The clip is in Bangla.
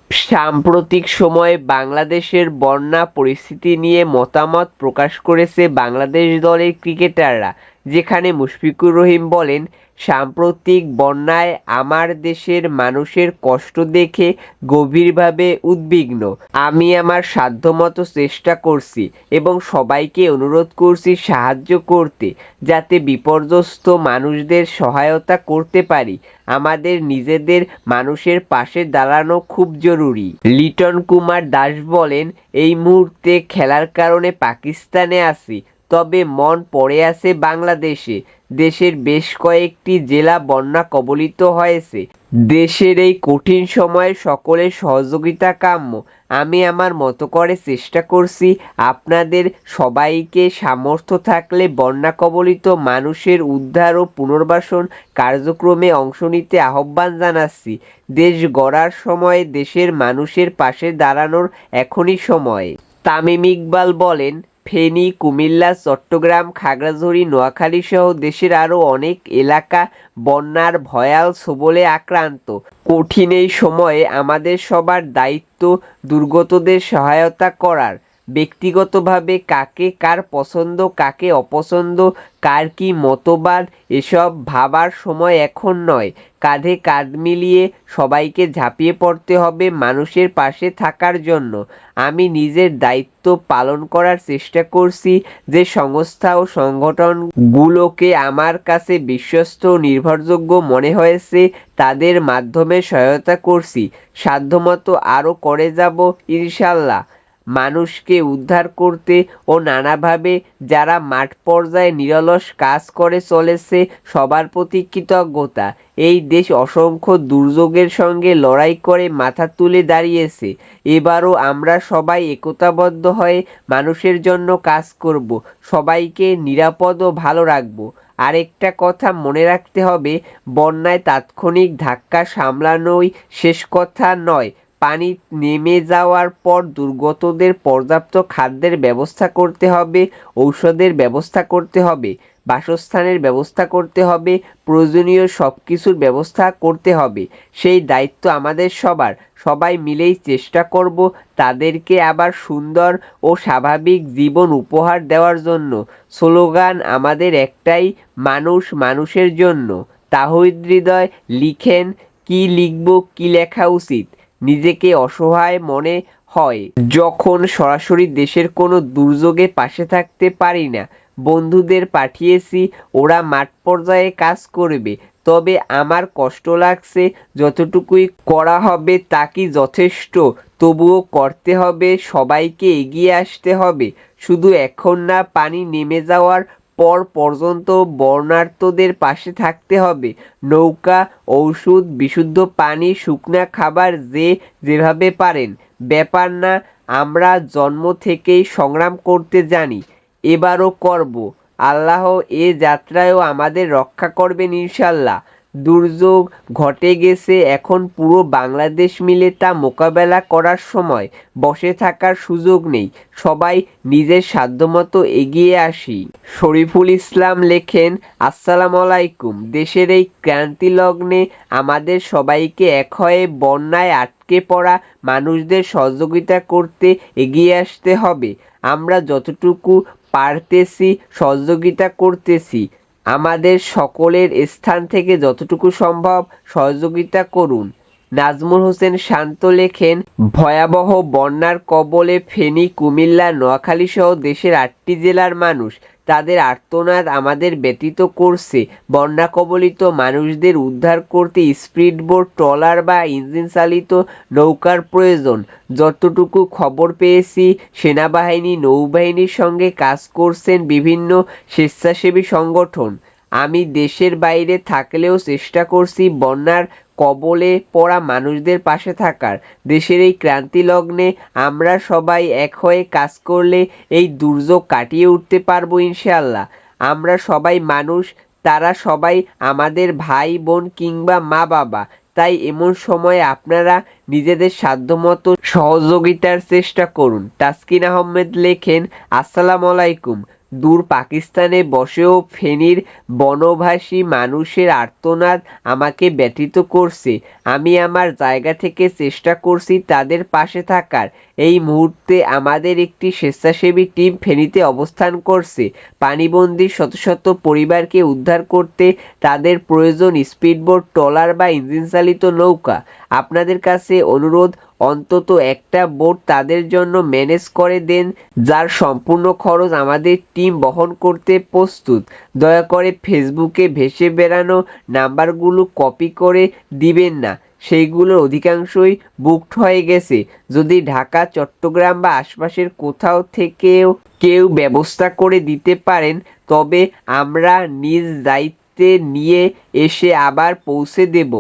সাম্প্রতিক সময়ে বাংলাদেশের বন্যা পরিস্থিতি নিয়ে মতামত প্রকাশ করেছে বাংলাদেশ দলের ক্রিকেটাররা, যেখানে মুশফিকুর রহিম বলেন, সাম্প্রতিক বন্যায় আমার দেশের মানুষের কষ্ট দেখে গভীরভাবে উদ্বিগ্ন। আমি আমার সাধ্যমতো চেষ্টা করছি এবং সবাইকে অনুরোধ করছি সাহায্য করতে, যাতে বিপর্যস্ত মানুষদের সহায়তা করতে পারি। আমাদের নিজেদের মানুষের পাশে দাঁড়ানো খুব জরুরি। লিটন কুমার দাস বলেন, এই মুহূর্তে খেলার কারণে পাকিস্তানে আছি, তবে মন পড়ে আছে বাংলাদেশে। দেশের বেশ কয়েকটি জেলা বন্যা কবলিত হয়েছে। দেশের এই কঠিন সময়ে সকলের সহযোগিতা কাম্য। আমি আমার মতো করে চেষ্টা করছি। আপনাদের সবাইকে সামর্থ্য থাকলে বন্যা কবলিত মানুষের উদ্ধার ও পুনর্বাসন কার্যক্রমে অংশ নিতে আহ্বান জানাচ্ছি। দেশ গড়ার সময় দেশের মানুষের পাশে দাঁড়ানোর এখনই সময়। তামিম ইকবাল বলেন, ফেনী, কুমিল্লা, চট্টগ্রাম, খাগড়াছড়ি, নোয়াখালী সহ দেশের আরও অনেক এলাকা বন্যার ভয়াল ছোবলে আক্রান্ত। কঠিন এই সময়ে আমাদের সবার দায়িত্ব দুর্গতদের সহায়তা করার। ব্যক্তিগতভাবে কাকে কার পছন্দ, কাকে অপছন্দ, কার কী মতবাদ, এসব ভাবার সময় এখন নয়। কাঁধে কাঁধ মিলিয়ে সবাইকে ঝাঁপিয়ে পড়তে হবে মানুষের পাশে থাকার জন্য। আমি নিজের দায়িত্ব পালন করার চেষ্টা করছি। যে সংস্থা ও সংগঠনগুলোকে আমার কাছে বিশ্বস্ত ও নির্ভরযোগ্য মনে হয়েছে, তাদের মাধ্যমে সহায়তা করছি। সাধ্যমতো আরও করে যাব ইনশাল্লাহ। মানুষকে উদ্ধার করতে ও নানাভাবে যারা মাঠ পর্যায়ে নিরলস কাজ করে চলেছে, সবার প্রতি কৃতজ্ঞতা। এই দেশ অসংখ্য দুর্যোগের সঙ্গে লড়াই করে মাথা তুলে দাঁড়িয়েছে। এবারও আমরা সবাই একতাবদ্ধ হয়ে মানুষের জন্য কাজ করব, সবাইকে নিরাপদ ও ভালো রাখব। আরেকটা কথা মনে রাখতে হবে, বন্যায় তাৎক্ষণিক ধাক্কা সামলানোই শেষ কথা নয়। পানি নেমে যাওয়ার পর দুর্গতদের পর্যাপ্ত খাদ্যের ব্যবস্থা করতে হবে, ঔষধের ব্যবস্থা করতে হবে, বাসস্থানের ব্যবস্থা করতে হবে, প্রয়োজনীয় সব কিছুর ব্যবস্থা করতে হবে। সেই দায়িত্ব আমাদের সবার। সবাই মিলেই চেষ্টা করব তাদেরকে আবার সুন্দর ও স্বাভাবিক জীবন উপহার দেওয়ার জন্য। স্লোগান আমাদের একটাই, মানুষ মানুষের জন্য। তাহিদ হৃদয় লিখেন, কি লিখব, কি লেখা উচিত? নিজেকে অসহায় মনে হয় যখন সরাসরি দেশের কোনো দুর্যোগে পাশে থাকতে পারি না। বন্ধুদের পাঠিয়েছি, ওরা মাঠ পর্যায়ে কাজ করবে, তবে আমার কষ্ট লাগছে। যতটুকুই করা হবে তা কি যথেষ্ট? তবুও করতে হবে, সবাইকে এগিয়ে আসতে হবে। শুধু এখন না, পানি নেমে যাওয়ার পর পর্যন্ত বন্যার্তদের পাশে থাকতে হবে। নৌকা, ঔষধ, বিশুদ্ধ পানি, শুকনা খাবার, যে যেভাবে পারেন। ব্যাপার না, আমরা জন্ম থেকেই সংগ্রাম করতে জানি, এবারও করব। আল্লাহ এ যাত্রায়ও আমাদের রক্ষা করবেন ইনশাল্লাহ। দুর্যোগ ঘটে গেছে, এখন পুরো বাংলাদেশ মিলে তা মোকাবেলা করার সময়। বসে থাকার সুযোগ নেই, সবাই নিজের সাধ্যমতো এগিয়ে আসি। শরীফুল ইসলাম লেখেন, আসসালামু আলাইকুম। দেশের এই ক্রান্তি লগ্নে আমাদের সবাইকে এক হয়ে বন্যায় আটকে পড়া মানুষদের সহযোগিতা করতে এগিয়ে আসতে হবে। আমরা যতটুকু পারতেছি সহযোগিতা করতেছি। আমাদের সকলের স্থান থেকে যতটুকু সম্ভব সহযোগিতা করুন। নাজমুল হোসেন শান্ত লেখেন, ভয়াবহ বন্যার কবলে ফেনী, কুমিল্লা, নোয়াখালী সহ দেশের 8টি জেলার মানুষ। তাদের আর্তনাদ আমাদের ব্যতীত করছে। বন্যা কবলিত মানুষদের উদ্ধার করতে স্পিডবোট, ট্রলার বা ইঞ্জিন চালিত নৌকার প্রয়োজন। যতটুকু খবর পেয়েছি, সেনাবাহিনী, নৌবাহিনীর সঙ্গে কাজ করছেন বিভিন্ন স্বেচ্ছাসেবী সংগঠন। আমি দেশের বাইরে থাকলেও চেষ্টা করছি বন্যার কবলে পড়া মানুষদের পাশে থাকার। দেশের এই ক্রান্তি লগ্নে আমরা সবাই এক হয়ে কাজ করলে এই দুর্যোগ কাটিয়ে উঠতে পারবো ইনশাআল্লাহ। আমরা সবাই মানুষ, তারা সবাই আমাদের ভাই বোন কিংবা মা বাবা। তাই এমন সময়ে আপনারা নিজেদের সাধ্যমতো সহযোগিতার চেষ্টা করুন। তাসকিন আহমেদ লেখেন, আসসালামু আলাইকুম। দূর পাকিস্তানে বসেও ফেনীর বনবাসী মানুষের আর্তনাদ আমাকে ব্যথিত করছে। আমি আমার জায়গা থেকে চেষ্টা করছি তাদের পাশে থাকার। এই মুহূর্তে আমাদের একটি স্বেচ্ছাসেবী টিম ফেনীতে অবস্থান করছে। পানিবন্দী শত শত পরিবারকে উদ্ধার করতে তাদের প্রয়োজন স্পিডবোট, ট্রলার বা ইঞ্জিন চালিত নৌকা। আপনাদের কাছে অনুরোধ, অন্তত একটা বোট তাদের জন্য ম্যানেজ করে দেন, যার সম্পূর্ণ খরচ আমাদের টিম বহন করতে প্রস্তুত। দয়া করে ফেসবুকে ভেসে বেড়ানো নাম্বারগুলো কপি করে দিবেন না, সেইগুলোর অধিকাংশই বুকড হয়ে গেছে। যদি ঢাকা, চট্টগ্রাম বা আশপাশের কোথাও থেকেও কেউ ব্যবস্থা করে দিতে পারেন, তবে আমরা নিজ দায়িত্বে নিয়ে এসে আবার পৌঁছে দেব।